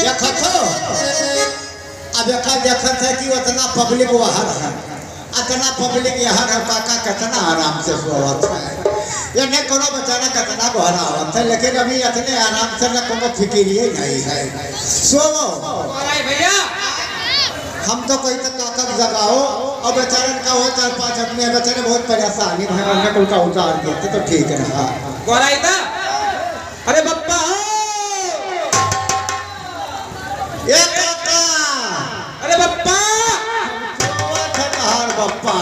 देखत हो अब देखत है कि उतना पब्लिक वहाँ है, इतना पब्लिक यहाँ है, काका कितना आराम से सोवत है, ये न कोनो बेचारा कितना बहरा होता है, लेकिन अभी इतने आराम से न कोनो फिक्र ही नहीं है। सोवो भैया हम तो कोई तो ताकत जगाओ और बेचारे का हो 4-5 आदमी बेचारे बहुत परेशानी है, उनका कुल का उतार देते तो ठीक रहा। अरे बप्पा ये काका, अरे बप्पा बप्पा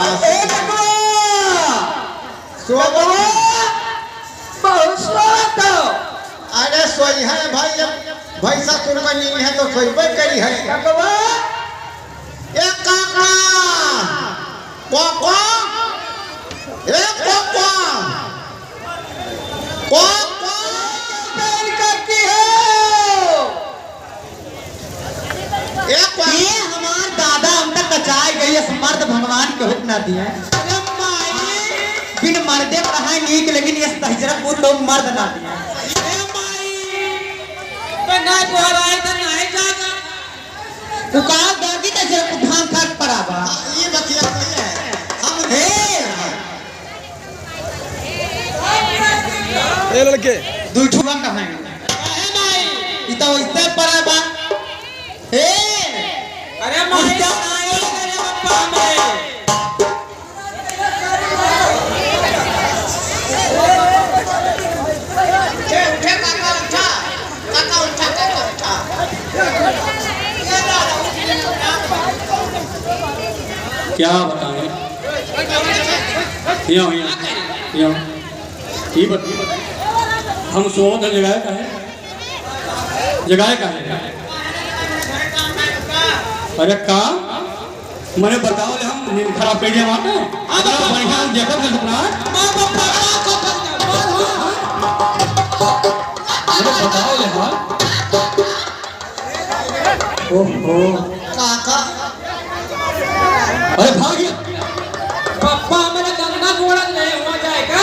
बहुत स्वागत हो। अरे सोई है भाई, भैंसा कुर्बानी है तो सोई करी है। एक काका कोको, एक कोको कोको बैल करती हो। एक ये हमार दादा हम तक कचाए गई मर्द भगवान के हुक्म ना दिए। बिन मर्दे पढ़ाई नीक, लेकिन ये हजरत को लोग मर्द ना दिए। उकाल दागी त जब धान खाट पराबा ये बतिया नहीं है हम ए लड़के दूठुआ कहां है ई तो इससे पराबा हे अरे माई आए अरे बप्पा माई उठे काका उठा, काका उठा, काका उठा। क्या बताएं यहाँ ये बता हम सोच जगाए का है, जगाए का है। अरे का मैंने बताओ ले हम नींद खराब कर दिया वहाँ पे बढ़िया देखो के दुकान मैंने बताओ ले हाँ ओहो काका अरे भाग्य पप्पा मेरे गंगा गोड़ा नहीं हो जाएगा।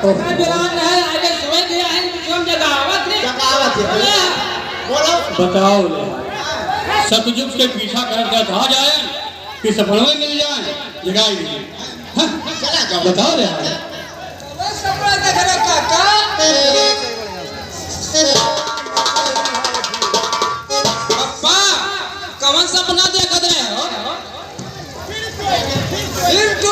मैं बिरान नहीं आगे सोए गया है, तुम जगावत नहीं जगावत है बोलो बताओ ले सतयुग के पीछा कर था जाए कि सफल में मिल जाए जगाई दीजिए। हाँ? चला जाओ बताओ ले पप्पा कौन सपना देखत रहे हो? फिर तो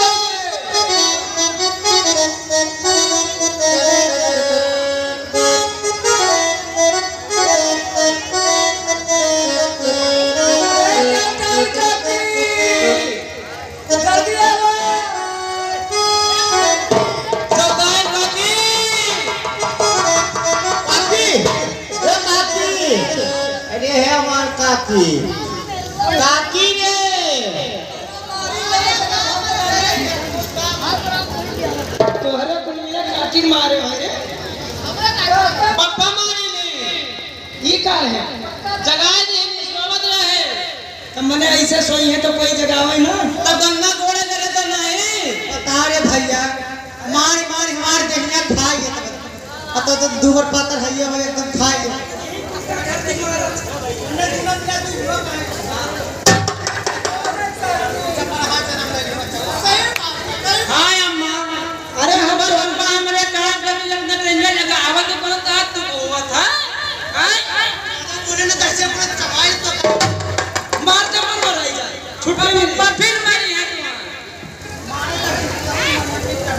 अरे है हमार काकी, काकी ने तोहरे कुलिया काटी मारे होंगे। पप्पा मारी ने ये का है जगा दे सोवत रहे तो मने ऐसे सोई है तो कोई जगावे ना तब गंगा गोड़े करे तो नहीं बता रे भैया मार मार हमार देखने खाई पता तो दूबर पातर है ये एकदम खाई हाय अम्मा अरे हमार पप्पा हमरे काट कर जब तक रेंजर लगा आवत तो कौन था तू हुआ था हाय बोले ना दर्शक पूरा चबाई तो मार तो मर रही जाए छुट्टी पप्पा फिर मारी है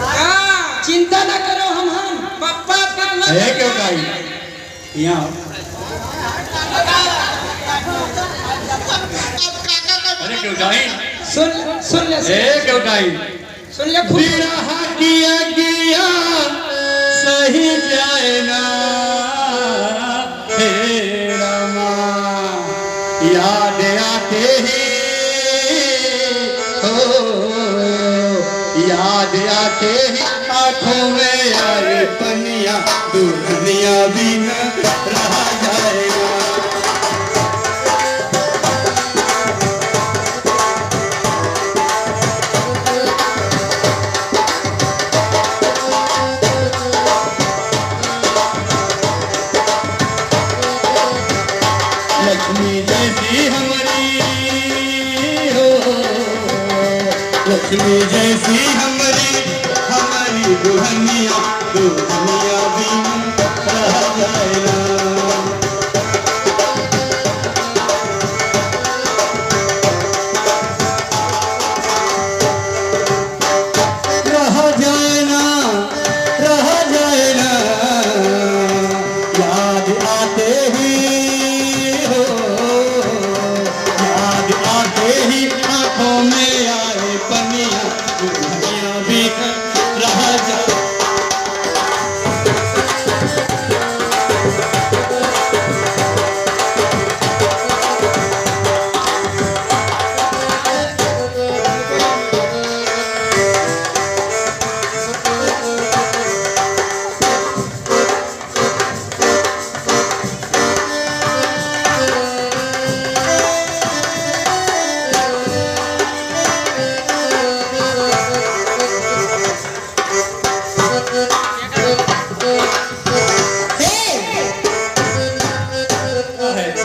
हां चिंता ना करो हम पप्पा फिर है क्यों काई यहाँ अरे क्यों काई सुन ले क्यों काई सुन ले खुद किया किया सही जाए ना हे रमा याद आते ही हो याद आते ही आंखों में आए पनिया दुनिया भी न रहा जाएगा। लक्ष्मी लक्ष्मी जैसी हमारी हमारी दुल्हनिया दुल्हनिया भी रह जाए ना। रह जाए ना, रह जाए ना, याद आते ही हो, याद आते ही आंखों में आए पनिया दुनिया भी रह जाए।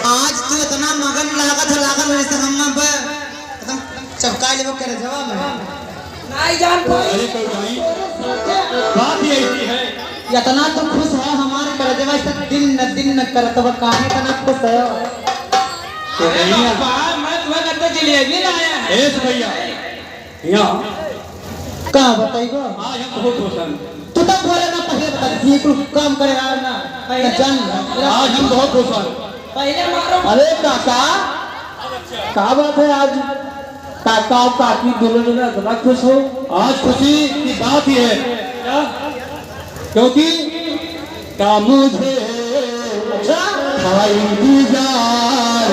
आज तू इतना मगन लागत जैसे हम पे एकदम चपका लेबो करे जवाब में नहीं जान पाई अरे कोई नहीं, बात ही ऐसी है। इतना तो खुश है हमारे करे जवाब से दिन न करत बा काहे इतना खुश है तो नहीं है। बाहर मैं तुम्हें करते जलेबी लाया है एस भैया यहाँ का बताइबो आज हम बहुत पसंद, तू तो बोले ना पहले बता दी तू काम करे आ ना पहले जान आज हम बहुत पसंद। पहले मारो अरे काका का बात है आज काका और काकी दोनों ने इतना खुश हो आज खुशी की बात ही है क्योंकि का मुझे था इंतजार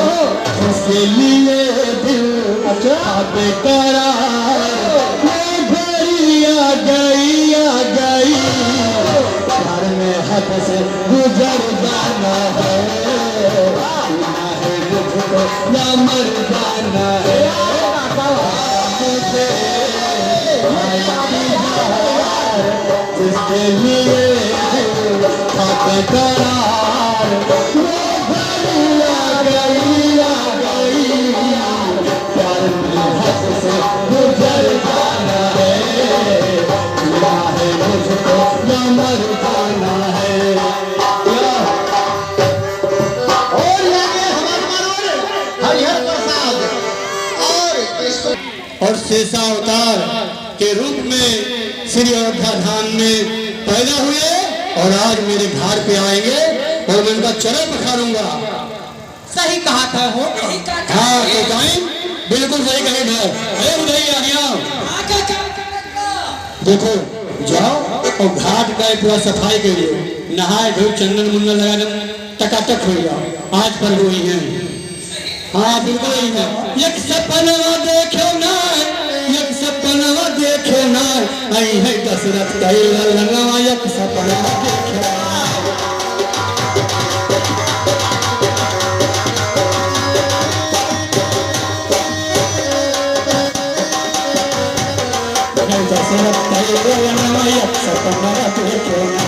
उसके लिए दिल बेकरार आ गई प्यार में हद से गुजर जाना है, जीना है मुझको या मर जाना है। मुझे जिसके लिए था बेकरार आ गई प्यार में हद से गुजर जाना है, जीना है मुझको या मर जाना है। और लगे हमारे हरिहर प्रसाद और इसको और शेषा अवतार के रूप में श्री अयोध्या धाम में पैदा हुए और आज मेरे घर पे आएंगे और मैं उनका चरण पखारूंगा। सही कहा था हो हाँ तो टाइम बिल्कुल सही कहे है। अरे उधर आ गया, देखो जाओ और घाट का पूरा सफाई के लिए नहाए धोए चंदन मुंदन लगा दो टकाटक हो जाओ। आज पर हुई है, हाँ बिल्कुल यही है। एक सपना देखो ना, एक सपना देखो ना, आई है दशरथ का ललनवा एक सपना देखो। दशरथ का ललनवा एक सपना देखो ना।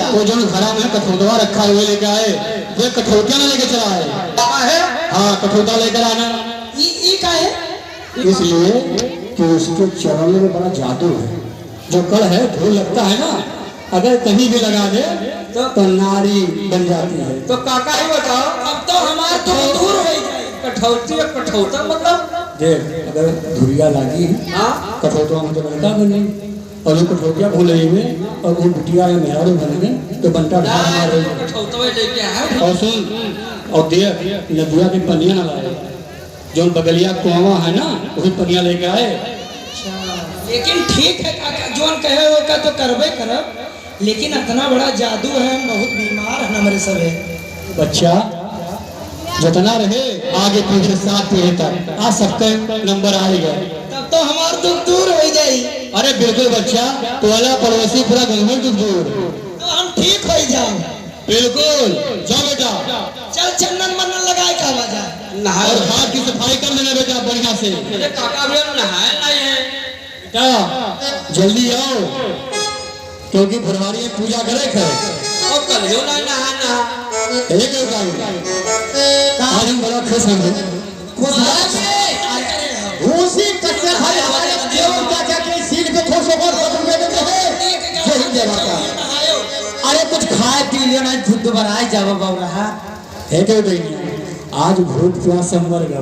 वो जो घरा में कठौतवा रखा हुए लेके आए, वो कठौतिया ना लेके चला है। हाँ कठौता लेकर आना का है इसलिए कि उसके चरण में बड़ा जादू है। जो कड़ है ढोल लगता है ना, अगर कहीं भी लगा दे तो नारी बन जाती है। तो काका ही बताओ, अब तो हमारे तो दूर हो जाए कठौती और कठौता मतलब देख अगर धुरिया लगी कठौतवा में तो बनता बने और वो कठौतिया भूल रही में और वो बिटिया या मेहरा बन गए तो बनता ढाल कठौता लेके आए। और सुन और देख नदिया की पनिया ना लाए, जो बगलिया कुआवा है ना वही पनिया लेके आए। लेकिन ठीक है काका जोन कहे वो का तो करबे करब, लेकिन इतना बड़ा जादू है, हम बहुत बीमार है हमारे सब है। बच्चा जितना रहे आगे पीछे साथ पीढ़ी तक आज सबका नंबर आएगा। तब तो हमार दुख दूर हो जाए। अरे बिल्कुल बच्चा, टोला पड़ोसी पूरा गंभीर दूर। तो हम ठीक हो जाओ। बिल्कुल, जाओ बेटा। चल चंदन मनन लगाए का वजह नहाए और हाथ की सफाई कर देना बेटा बढ़िया से। अरे काका भी नहाए नहीं है बेटा जल्दी आओ, क्योंकि फरवरी में पूजा करे और कल हो नहीं नहाना। एक आज हम बड़ा खुश हैं। उसी कच्चे भाई हमारे देवता के सील पे खुश होकर सब में देते हैं जय हिंद जय माता। अरे कुछ खाए पी लियो ना, झुद्ध बनाए जावा बाबू रहा है क्या बेटी, आज भूत प्यास से मर गया।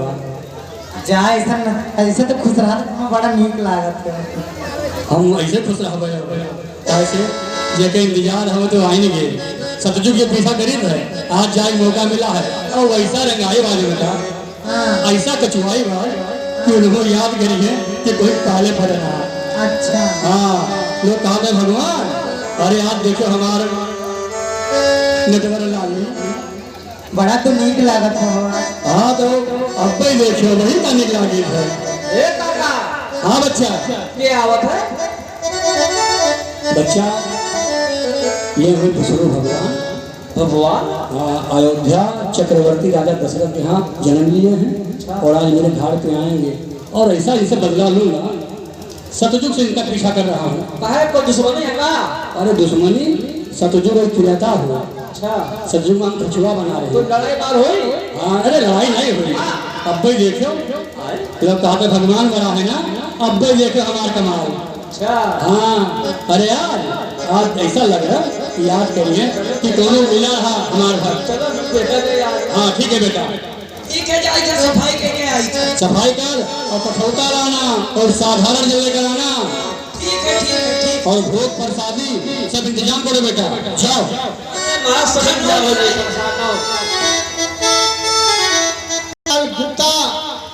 जा ऐसा ऐसे तो खुश रहा तो बड़ा नीक लागत है। हम ऐसे खुश रह ऐसे जेके इंतजार हो तो आएंगे। सतजुग के पीछा करीब है, आज जाए मौका मिला है और वैसा रंगाई वाले बेटा, ऐसा कचुआई वाल कि उन्होंने याद करी है कि कोई पहले पड़ रहा। अच्छा हाँ लोग कहा था भगवान, अरे आज देखो हमारे नटवर लाल बड़ा तो नीक लागत हो। हाँ तो अब भी देखो वही का निकला गीत है। ए काका हाँ बच्चा ये आवत है बच्चा, ये हुए विष्णु भगवान अयोध्या चक्रवर्ती राजा दशरथ के यहाँ जन्म लिए हैं और आज मेरे घाट पे आएंगे और ऐसा इसे बदला लूंगा। सतयुग से इनका पीछा कर रहा हूँ। काहे को दुश्मनी है का? अरे दुश्मनी सतयुग एक त्रेता हुआ, अच्छा सतयुग में हम कछुआ बना रहे तो हैं। लड़ाई बार हुई? हाँ अरे लड़ाई नहीं हुई, अब भी देखो लोग कहा था भगवान बड़ा है ना, अब भी देखो हमारा कमाल। अच्छा हाँ अरे यार आज ऐसा लग रहा है याद करिए कि दोनों मिला रहा हमारे घर। चलो बेटा ने याद। हाँ ठीक है बेटा, ठीक है जाए इधर सफाई करके आई। सफाई कर और कठौता लाना और साधारण जल लेकर आना ठीक है ठीक है ठीक। और भोग प्रसादी सब इंतजाम करो बेटा। जाओ मां समझ जाओ जी परेशान हो। गुप्ता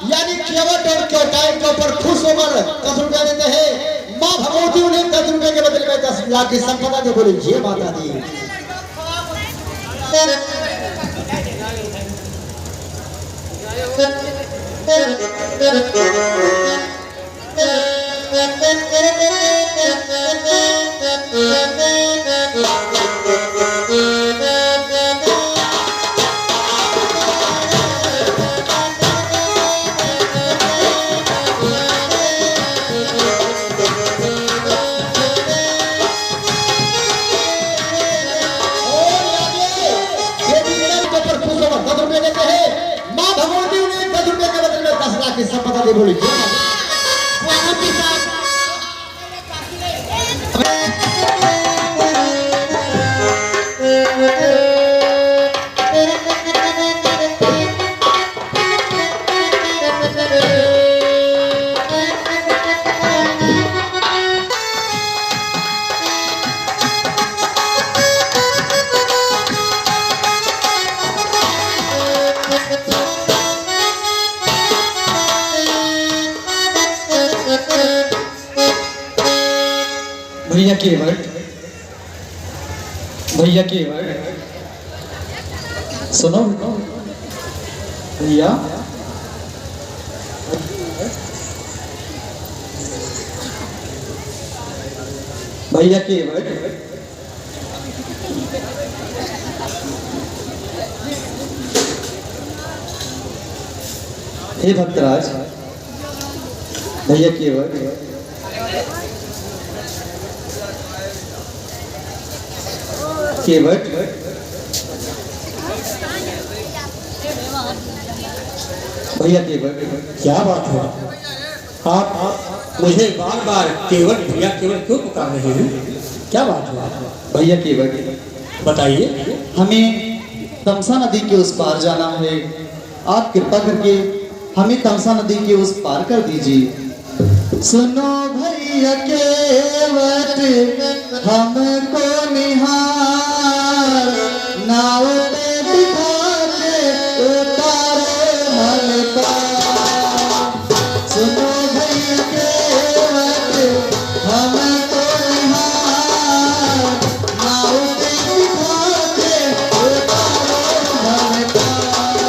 यानी केवट और केवटाई के ऊपर खुश होकर 10 रुपया देते हैं। माँ भगवती उन्हें 10 रुपये के बदले में 10 लाख की संपदा दे बोली जय माता दी। संपदा दे बोली भैया केवट भैया केवट सुनो भैया भैया केवट हे भक्तराज भैया केवट केवट भैया केवट क्या बात है, आप मुझे बार बार केवल भैया केवल क्यों पुकार रहे हैं? क्या बात है भैया केवट बताइए। हमें तमसा नदी के उस पार जाना है, आप कृपा करके हमें तमसा नदी के उस पार कर दीजिए। सुनो भैया केवट हमको निहार, नाव पे बिठा के उतारे हल पार। सुनो भैया केवट हमको निहार, नाव पे बिठा के उतारे हल पार।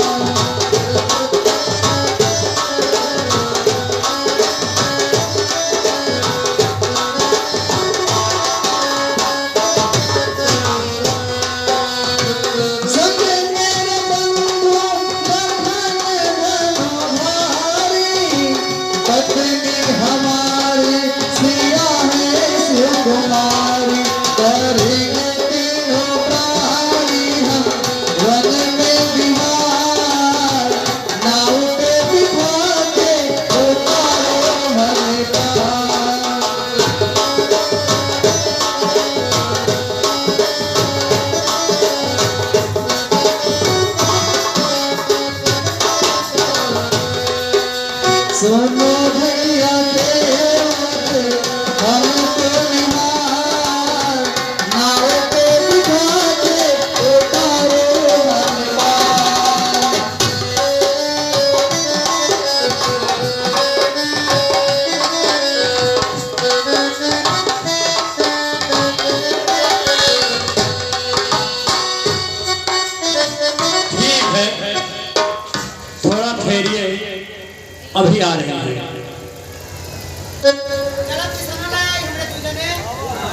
सुनो भैया केवट हमको निहार, नाव पे बिठा के उतारो मन पार। ठीक है, थोड़ा ठहरिए, अभी आ रहे हैं।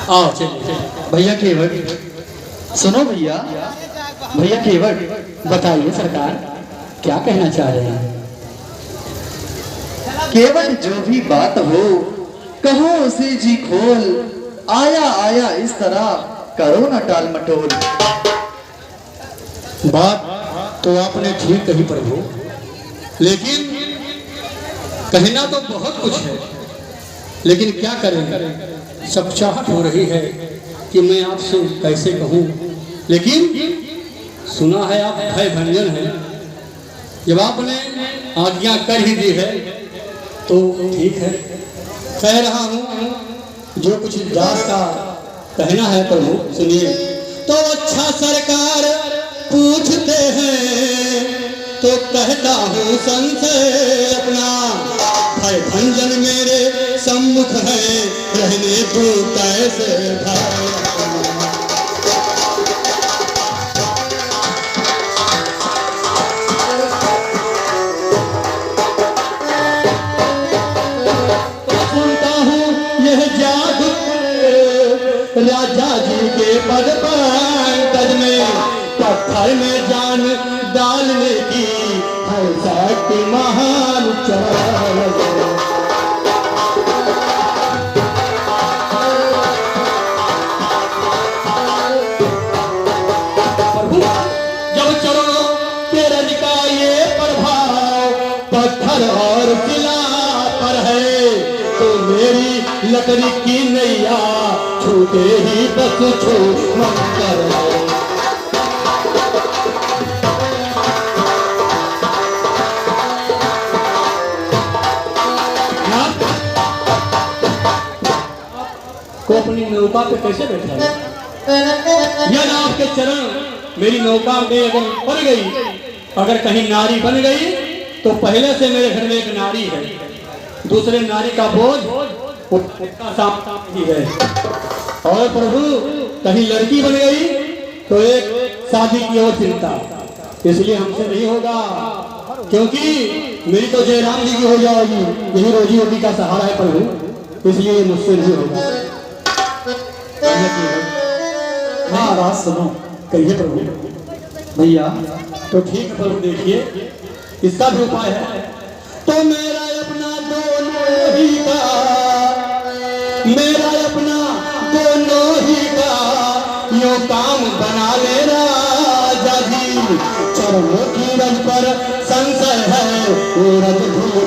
आओ चलिए। भैया केवट सुनो भैया, भैया केवट बताइए सरकार, क्या कहना चाह रहे हैं? केवट जो भी बात हो कहो उसे जी खोल, आया आया इस तरह करो न टाल मटोल। बात तो आपने ठीक कही प्रभु, लेकिन कहना तो बहुत कुछ है, लेकिन क्या करें, सब चाहत हो रही है कि मैं आपसे कैसे कहूँ, लेकिन सुना है आप भय भंजन है। जब आपने आज्ञा कर ही दी है तो ठीक है, कह रहा हूँ जो कुछ दास का कहना है प्रभु सुनिए। तो अच्छा सरकार पूछते हैं तो कहता हूँ संशय अपना, भय भंजन मेरे सम्मुख है, रहने दो कैसे भय अपना। सुनता हूँ यह जादू राजा जी के पद पंकज में, पत्थर में जान डालने की है शक्ति महान चाल। प्रभु जब चरणों के रज का ये प्रभाव पत्थर और शिला पर है, तो मेरी लकड़ी की नैया छूटे ही बस छू मत कर। को अपनी नौका पे कैसे बैठा है? यह नाव के चरण मेरी नौका में अगर पड़ गई, अगर कहीं नारी बन गई तो पहले से मेरे घर में एक नारी है, दूसरे नारी का बोझ उसका सामने ही है। और प्रभु कहीं लड़की बन गई तो एक शादी की और चिंता, इसलिए हमसे नहीं होगा, क्योंकि मेरी तो जयराम जी की हो जाएगी, यही रोजी रोटी का सहारा है प्रभु, इसलिए ये मुझसे नहीं होगा। हाँ बात सुनो कहिए प्रभु। भैया। तो ठीक है प्रभु, देखिए इसका भी उपाय है। तो मेरा अपना दोनों ही का, मेरा अपना दोनों ही का यो काम बना ले राजा जी, चरणों की रज पर संशय है, वो रज भूल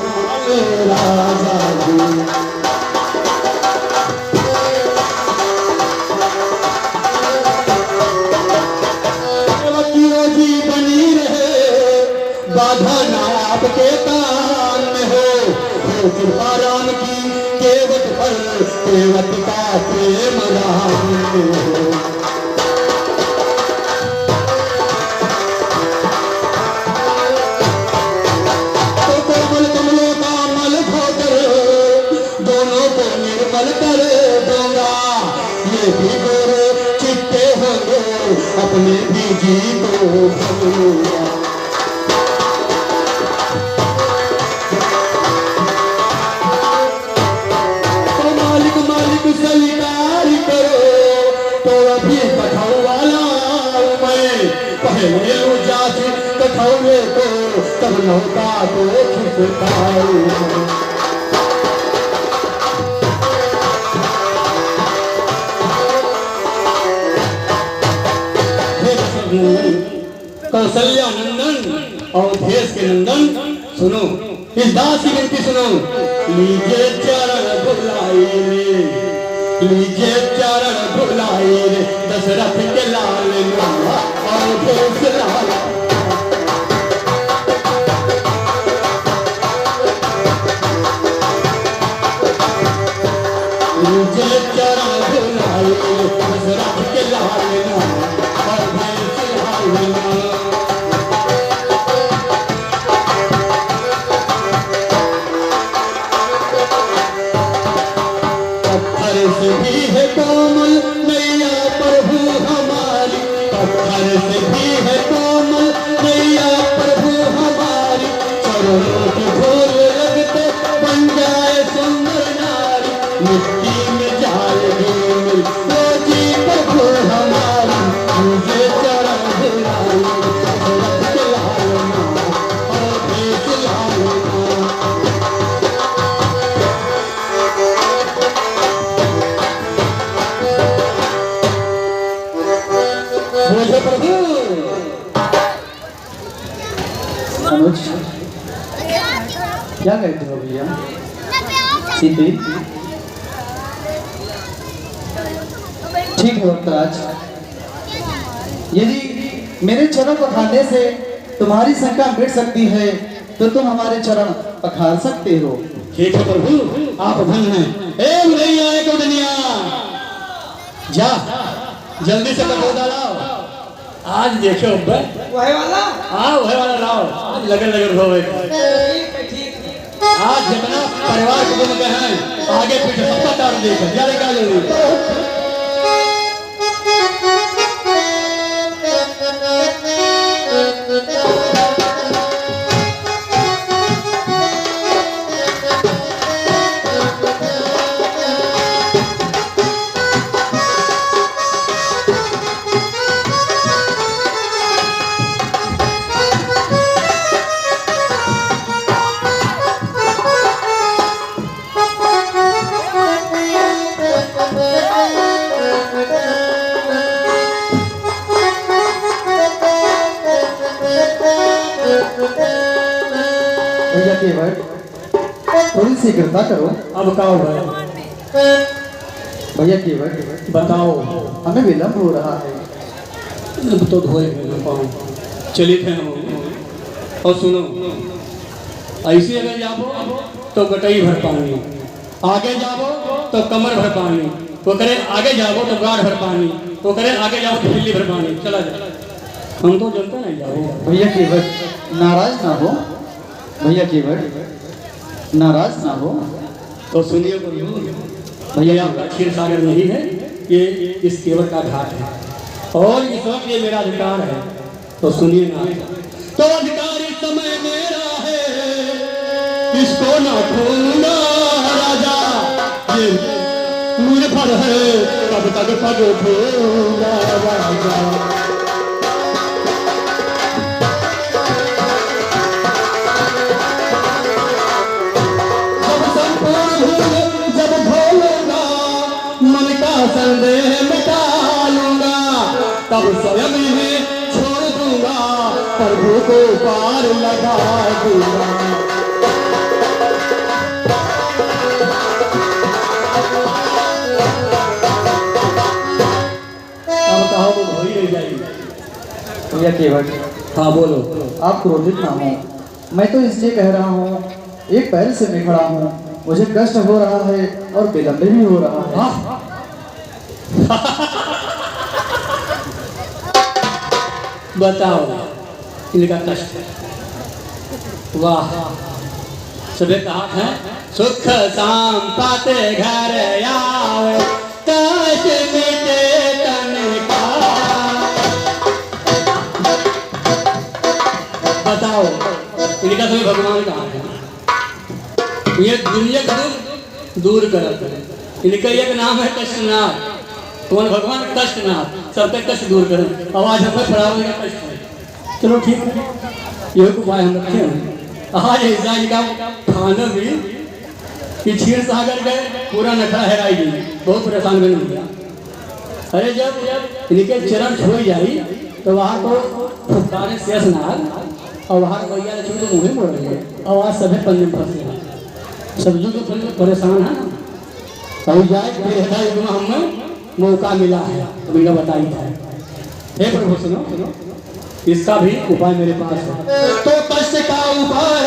राजा जी। बाधा ना आपके कान में हो कृपा राम की केवट पर, केवट का प्रेम राम में हो। तो कोमल कमलों का मल धोकर दोनों को निर्मल कर दूंगा, ये भी गोरे चिट्टे होंगे, अपने भी जी को भूलूंगा। स्वीकार करो तो अभी कठौवाला मैं, पहले जात कठौले को तब नौका को खिसकाऊं। कौशल्या नंदन और देश के नंदन सुनो, इस दास की विनती सुनो। लीजिए चरण धुलाई रे, लीजिए चरण धुलाई रे, दशरथ के लाल लल्ला और देश लाला। अनुज क्या कहते हो भैया? सीधी ठीक है वक्तराज, यदि मेरे चरण पखारने से तुम्हारी शंका मिट सकती है तो तुम हमारे चरण पखार सकते हो। ठीक है प्रभु, आप धन हैं। ए नहीं आए को दुनिया, जा जल्दी से कटोरा लाओ। आज देखो वही वाला हाँ वही वाला लाओ, आज लगन लगन हो गए। ठीक है, ठीक है। आज जितना परिवार कुटुंब के हैं आगे पीछे सबका तार देकर जल्दी क्या जल्दी। भैया केवट थोड़ी सी कृपा करो। अब कहो भाई, भैया केवट बताओ। हमें विलम्ब हो रहा है। अब तो धोए पाऊँ चलिए थे हम। और सुनो, ऐसे अगर जाबो तो गटई भर पानी, आगे जाबो तो कमर भर पानी, वो करे आगे जाबो तो गाढ़ भर पानी, वो करे आगे जाओ तो बिल्ली भर पानी। चला जाए, हम तो जनता नहीं जाओ। भैया केवट नाराज ना हो, भैया केवट नाराज ना हो। तो सुनिए भैया, आपका क्षीर सागर नहीं है, ये इस केवट का घाट है और इस वक्त ये मेरा अधिकार है। तो सुनिए ना, तो अधिकार इस समय मेरा है, इसको ना खोना राजा, ये मुझे पर है, कब तक पग खोना राजा। जब भोलूंगा मन का संदेह मिटा लूंगा, तब स्वयं ही छोड़ दूंगा, प्रभु को पार लगा दूंगा। अब कहो तो हो ही नहीं जाएगी। भैया केवट हाँ बोलो। आप क्रोधित ना हो, मैं तो इसलिए कह रहा हूँ, एक पैर से मैं खड़ा हूँ, मुझे कष्ट हो रहा है और विलंब भी हो रहा है। बताओ इनका कष्ट। वाह, सुबह कहा है सुख शाम पाते घर आवे, कष्ट मिटे तन का। बताओ इनका सभी भगवान कहा है, ये दुनिया का दूर कर। इनका एक नाम है कष्टनाथ। कौन भगवान? कष्टनाथ, सबका कष्ट दूर करें। आवाज हमें पढ़ावे का कष्ट है। चलो ठीक है, ये उपाय हम रखे हैं। आज ऐसा का खाना भी कि क्षीर सागर गए, पूरा नखरा हेराई गई, बहुत परेशान बन गया। अरे जब इनके चरण छो जाई तो वहाँ को फुटकारे शेष नाग और वहाँ भैया ने छुट्टी मुँह मोड़ रही है, आवाज सभी पन्ने में फंसे हैं, सब्जी को परेशान है। कहीं जाए फिर हमें मौका मिला है तो इनका बताई था। हे प्रभु सुनो सुनो, इसका भी उपाय मेरे पास है। तो कष्ट का उपाय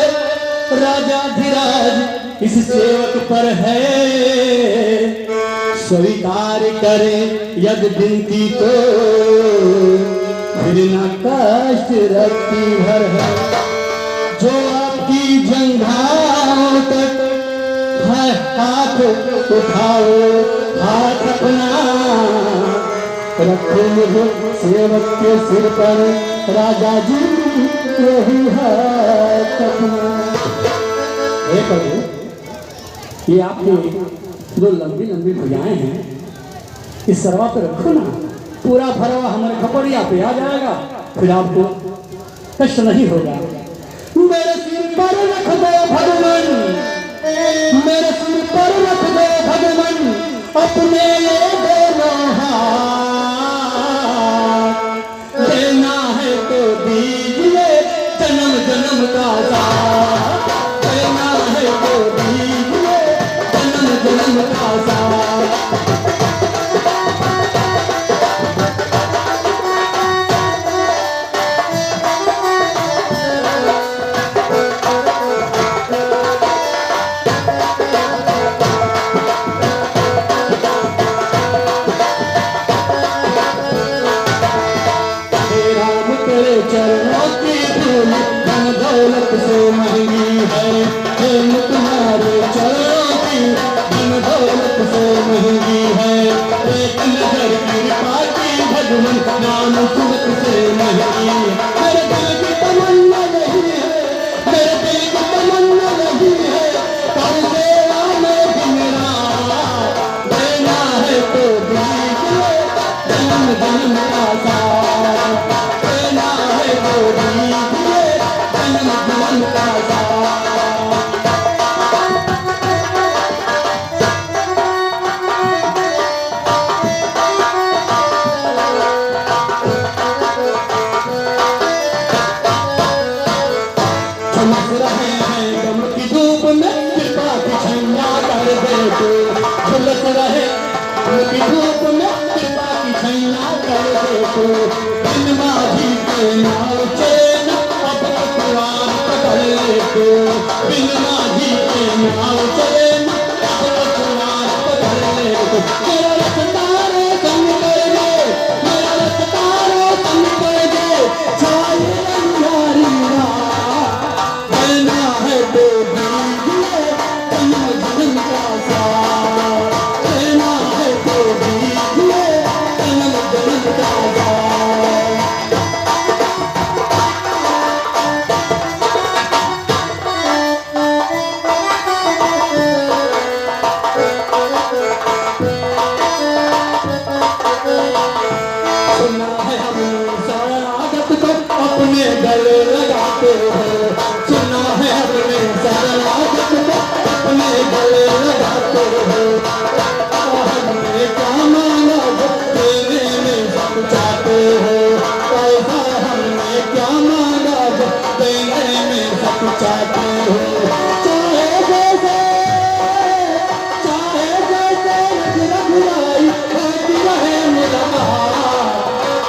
राजा धीराज इस सेवक पर है, स्वीकार करे यदि विनती तो फिर न कष्ट रत्ती भर है। जो आपकी जंघाओं तक है हाथ उठाओ, हाथ अपना रखो मुझे सेवक के सिर पर, राजा जी वही हाथ अपना। हे प्रभु, ये आपकी जो लंबी लंबी भुजाएं हैं इस सरवा पे रखो ना, पूरा भरवा हमारे खपड़िया पे आ जाएगा, फिर आपको कष्ट नहीं होगा। मेरे सिर पर रख दो भगवान, मेरे सिर पर रख दो भगवान, अपने ये दोनों हाथ, देना है तो दीजिए जन्म जन्म जन्म का साथ देना है तो दीजिए जन्म जन्म का साथ। चरणों की धूल धन दौलत से महंगी है, प्रेम तुम्हारे चरणों की धन दौलत से महंगी है। एक नजर कृपा की भगवन नाम सूरत से महंगी है। मेरे दिल की तमन्ना नहीं है, मेरे दिल की तमन्ना नहीं है, कर देना मैं दिन रात देना है तो दीजिए जन्म जन्म का साथ देना है तो दीजिए जन्म जन्म का साथ। चमक रहे हैं गम की धूप में कृपा की छैया कर दे तो झुलस रहे गम की धूप में कृपा की छैया कर दे तो बिन माझी के नाव चैन अब कुरान पकड़ ले तो बिन माझी के नाव चैन अब कुरान पकड़ ले तो मेरा रफ्तार संग कर दे मेरा रफ्तार संग कर दे छाए अंधारी रात देना है तो दीजिए जन्म जन्म का साथ देना है तो दीजिए जन्म जन्म का साथ। सुना है हमने शरणागत को अपने गले लगाते हो, सुना है हमने शरणागत को अपने गले लगाते हो। हमने क्या मांगा जो देने में सब चाहते हो, ऐसा हमने क्या मांगा जो देने में सब चाहते हो। चाहे जैसे रख लाई होती रहे मुलाकात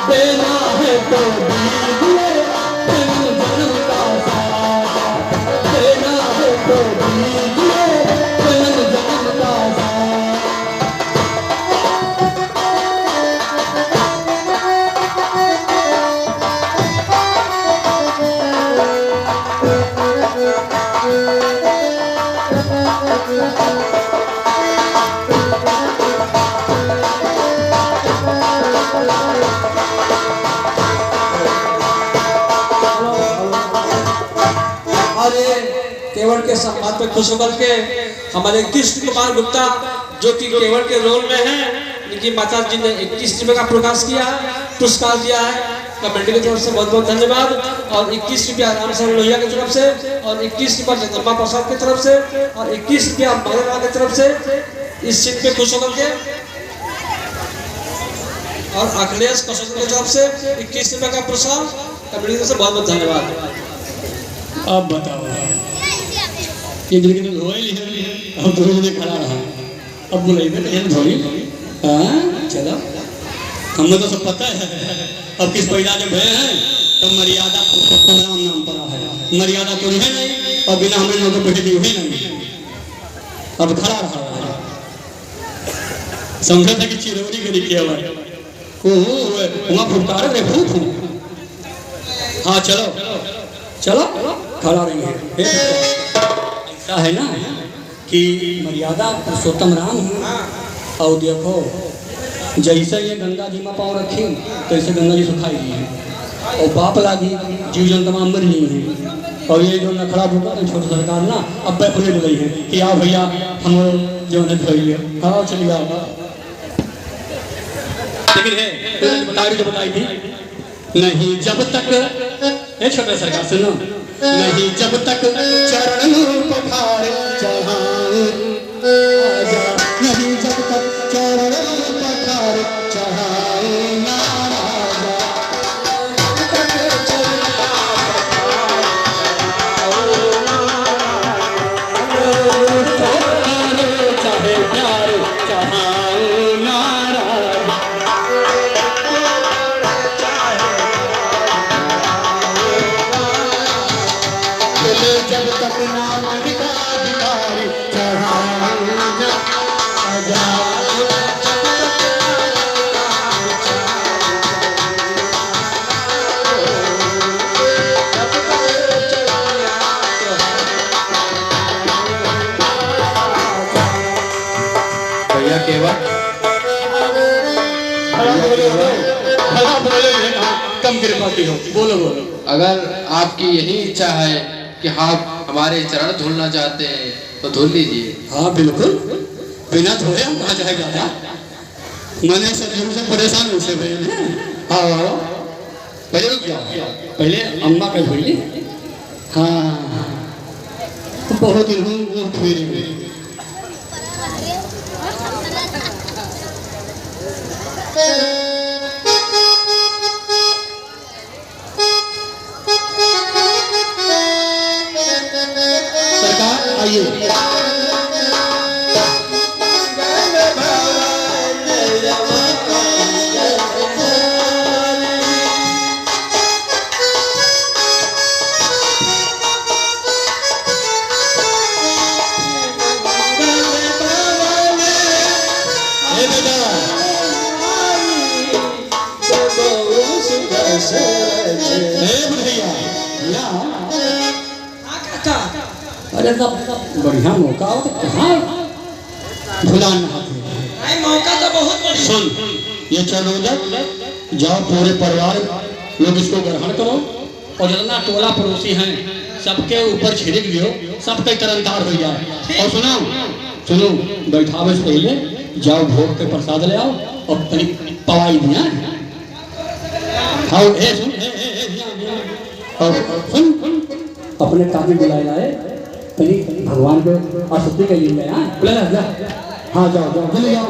देना है तो दीजिए जन्म जन्म का साथ देना है तो दीजिए जन्म जन्म का साथ। और ये केवल के सम्मान पे खुश होकर के हमारे कृष्ण कुमार गुप्ता जो कि केवल के रोल में है, इनकी माता जी ने 21 रुपये का प्रकाश किया है, पुरस्कार दिया है कमेटी की तरफ से बहुत बहुत धन्यवाद। और 21 रुपया राम सर लोहिया की तरफ से और 21 रुपया जगदम्बा प्रसाद की तरफ से और 21 रुपया माधवराव की तरफ से इस सीट पे खुश होकर के और अखिलेश कौशल की तरफ से 21 रुपये का पुरस्कार कमेटी की तरफ से बहुत बहुत धन्यवाद। अब बताओ ये दिल के तो धोए लिखे अब दोनों ने खड़ा रहा अब बुलाई में नहीं धोई। हाँ चलो हमें तो सब पता है अब किस पैदा जब है तो मर्यादा राम नाम पड़ा है, मर्यादा तो है नहीं और बिना हमें लोगों को दी हुई नहीं। अब खड़ा रहा समझा था कि चिरौरी करी किया हुआ वहाँ फुटकार रे फूक। हाँ चलो चलो खड़ा रहेंगे। ऐसा है ना कि मर्यादा पुरुषोत्तम राम है और देखो जैसे ये गंगा जी में पाँव रखी तैसे गंगा जी सुखाई दी है और पाप लागी जीव जंतु मर नहीं है। और ये जो नखड़ा भूखा तो छोटी सरकार ना अब पूरे हो गई है कि आओ भैया हम जो है धोइए आओ चलिए आओ। लेकिन है जो बताई थी नहीं जब तक ये छोटे सरकार सुनो नहीं जब तक चरण पखार चढ़ाए नहीं जब तक चरण पखार चढ़ाए ना राजा जब तक नाम का भिखारी चढ़ाऊं भैया केवल कम कृपा की हो। बोलो बोलो। अगर आपकी यही इच्छा है कि आप हमारे चरण धुलना चाहते हैं तो धुल लीजिए। हाँ बिल्कुल, बिना धोए हम कहाँ जाएगा था? मैंने सदियों से परेशान उनसे भैया हैं। हाँ पहले रुक जाओ, पहले अम्मा का धोइए। हाँ बहुत दिन हूँ फेरे में। सरकार आइए। अरे तब बढ़िया मौका हो तो कहाँ भुलाना। मौका तो बहुत बढ़िया। सुन ये चलो उधर जाओ, पूरे परिवार लोग इसको ग्रहण करो और जितना टोला पड़ोसी हैं सबके ऊपर छिड़क दियो, सबके तरनतार हो जाए। और सुनो सुनो, बैठावे से पहले जाओ भोग के प्रसाद ले आओ और तनिक पवाई दिया। हाँ ए सुन सुन अपने काफी बुलाए लाए भगवान को आसक्ति के लिए में। हाँ जाओ जाओ जल्दी जाओ।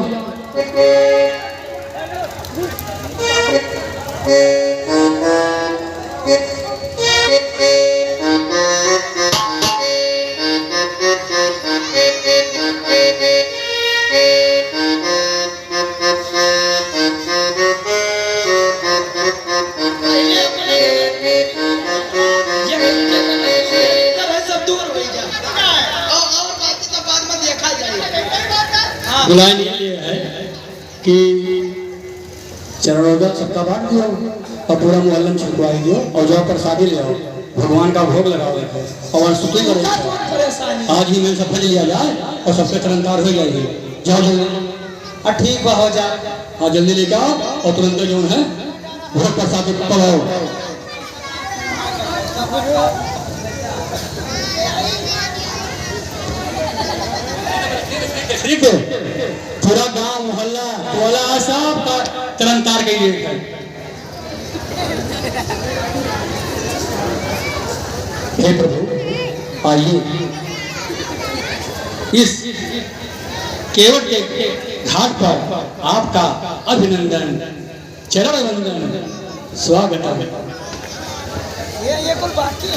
बुलाए लिए है कि चरणोदक सबका बांट दियो और पूरा मुहल्ला में छिड़कवाई दियो और जाओ प्रसादी ले आओ, भगवान का भोग लगाओ और स्तुति करो। आज ही में सफल लिया जाए और सबसे तरनतार हो जाएगी। जाओ जल्दी। ठीक हो जाए। हाँ जल्दी लेके आओ और तुरंत जो है भोग प्रसाद पवाओ। ठीक है, पूरा गांव मोहल्ला टोला सब का तरनतार के लिए है। हे प्रभु आइए इस केवट के घाट पर आपका अभिनंदन, चरण वंदन, स्वागत है। ये कुल बाकी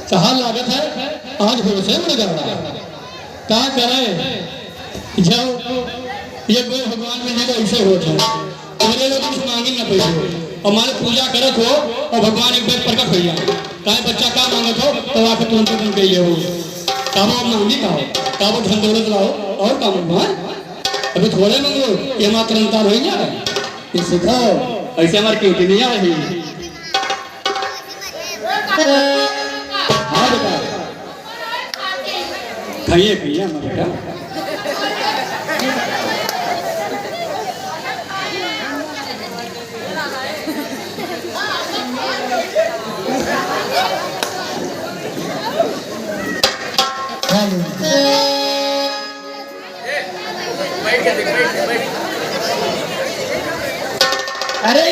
कहा लागत है आज भरोसे में लगा रहा है। क्या करे जब ये कोई भगवान में जी ऐसे होते हैं तुम्हारे लोग कुछ मांगे ना पैसे हमारे पूजा करत हो और भगवान एक बार प्रकट हो जाए। कहे बच्चा क्या मांगत हो तो आके तुरंत तुरंत कहिए हो काबो मांगी का हो काबो धन दौलत लाओ और काम भगवान अभी थोड़े मांगो ये हमारा तरनतार हो जाए। ये सिखाओ ऐसे हमारे क्यों नहीं आ रही। हाँ बेटा खाइए पिए हमारे बेटा। अरे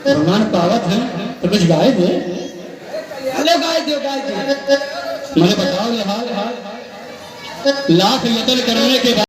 भगवान पावत है तो कुछ गाय दे। गाय दो गाय दो। मैंने बताओ हाल लाख यत्न करने के बाद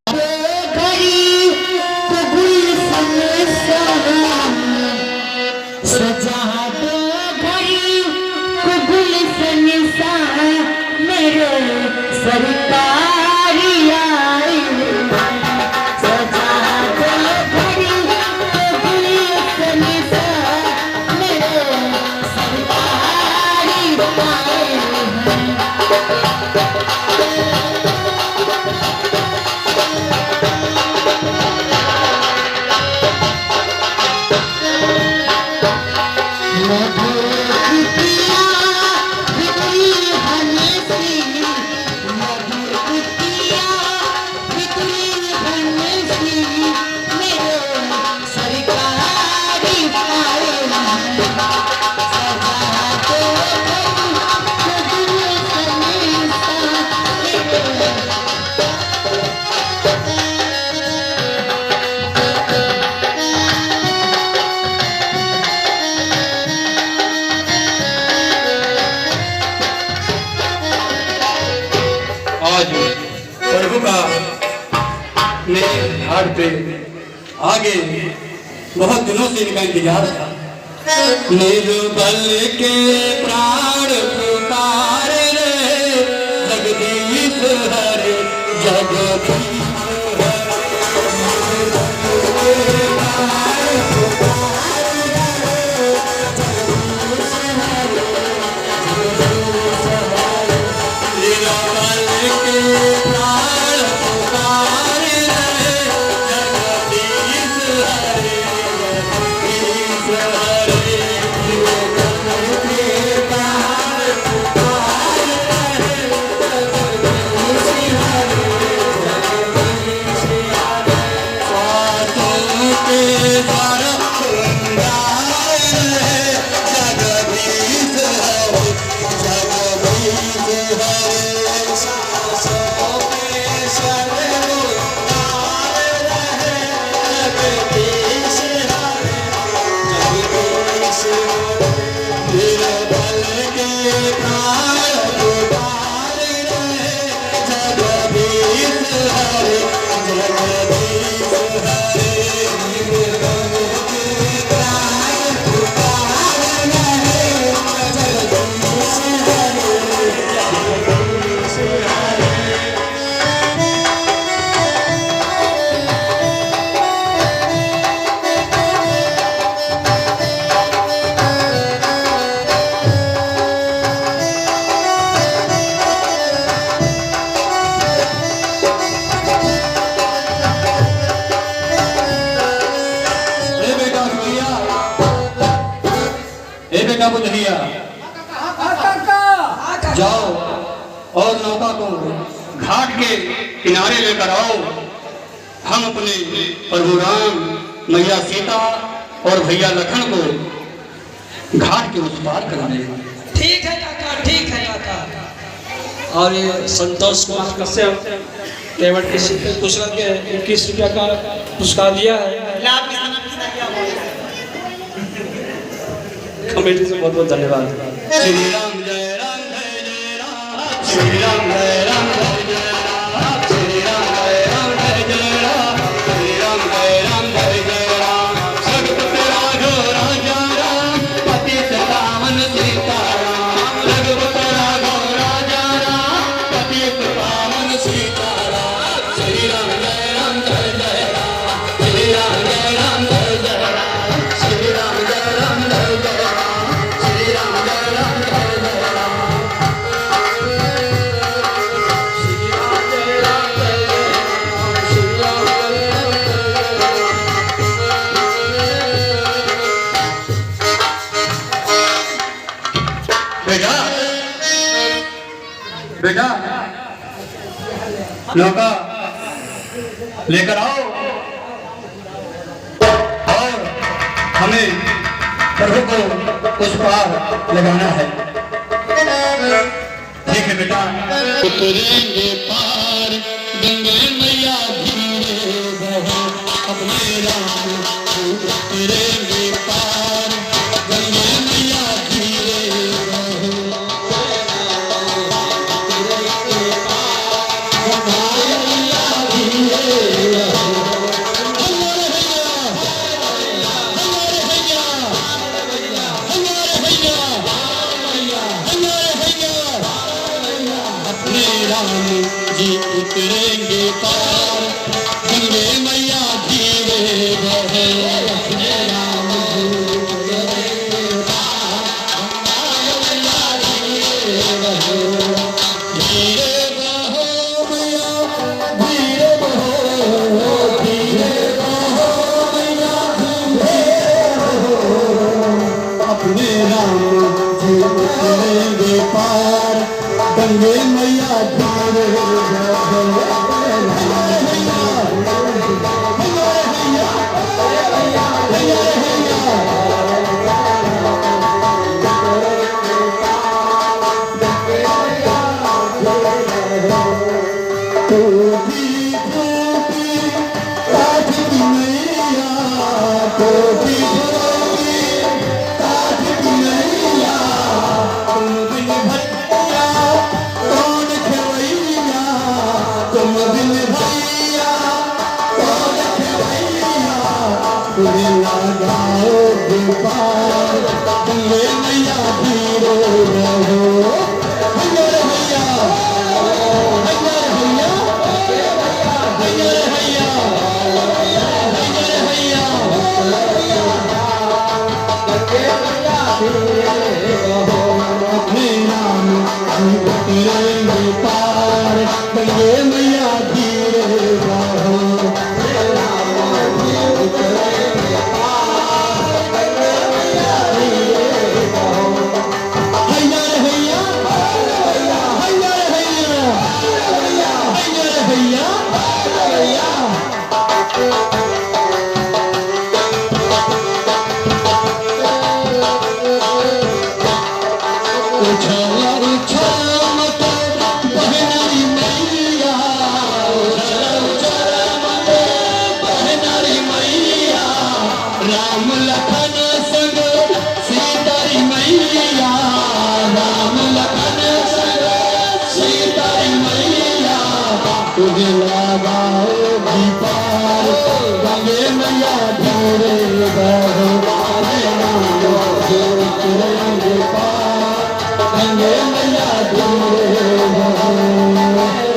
आज प्रभु का मेरे घाट पे आगे बहुत दिनों से इनका इंतजार था। निर्बल के प्राण पुकारे रे जगदीश हरे जगदीश जाओ और नौका को घाट के किनारे लेकर आओ। हम अपने प्रभु राम, मैया सीता और भैया लखन को घाट के उस पार कराने। ठीक है काका, ठीक है काका। और ये संतोष कुमार कश्यप केवट के पुरस्कार के 21 रुपया का पुरस्कार दिया है। कमेटी से बहुत बहुत धन्यवाद। श्री राम जय राम जय जय राम, श्री राम जय राम जय जय राम, श्री राम जय राम जय जय राम, श्री राम जय राम जय जय राम। रघुपति राघव राजा राम, पतित पावन सीता राम, रघुपति राघव राजा राम, पतित पावन सीता राम। श्री राम जय राम जय जय राम, श्री राम जय राम जय जय राम, श्री राम जय राम जय जय राम, श्री राम जय राम जय जय राम। बेटा बेटा नौका लेकर आओ और हमें प्रभु को उस पार लगाना है। ठीक है बेटा। उतरेंगे पार गंगे मैया धीरे बहे, अपने राम उतरेंगे पार गंगे मैया धीरे बहे। राम जी उतरेंगे पार गंगे मैया धीरे बहे अपने राम जी उतरेंगे पार गंगे मैया धीरे बहो मैया धीरे बहो धीरे बहो मैया धीरे बहो अपने राम जी उतरेंगे पार गंगे मैया धीरे राम लखन संग सीतारी मैया राम लखन संग सीतारी मैया तुझे लगाओ पार गंगे मैया धीरे बहो उतरेंगे पार गंगे मैया धीरे बहो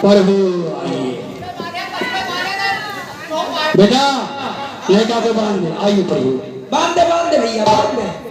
प्रभु आइए बेटा लेकर के बांध दे आइए प्रभु बांध दे भैया बांध दे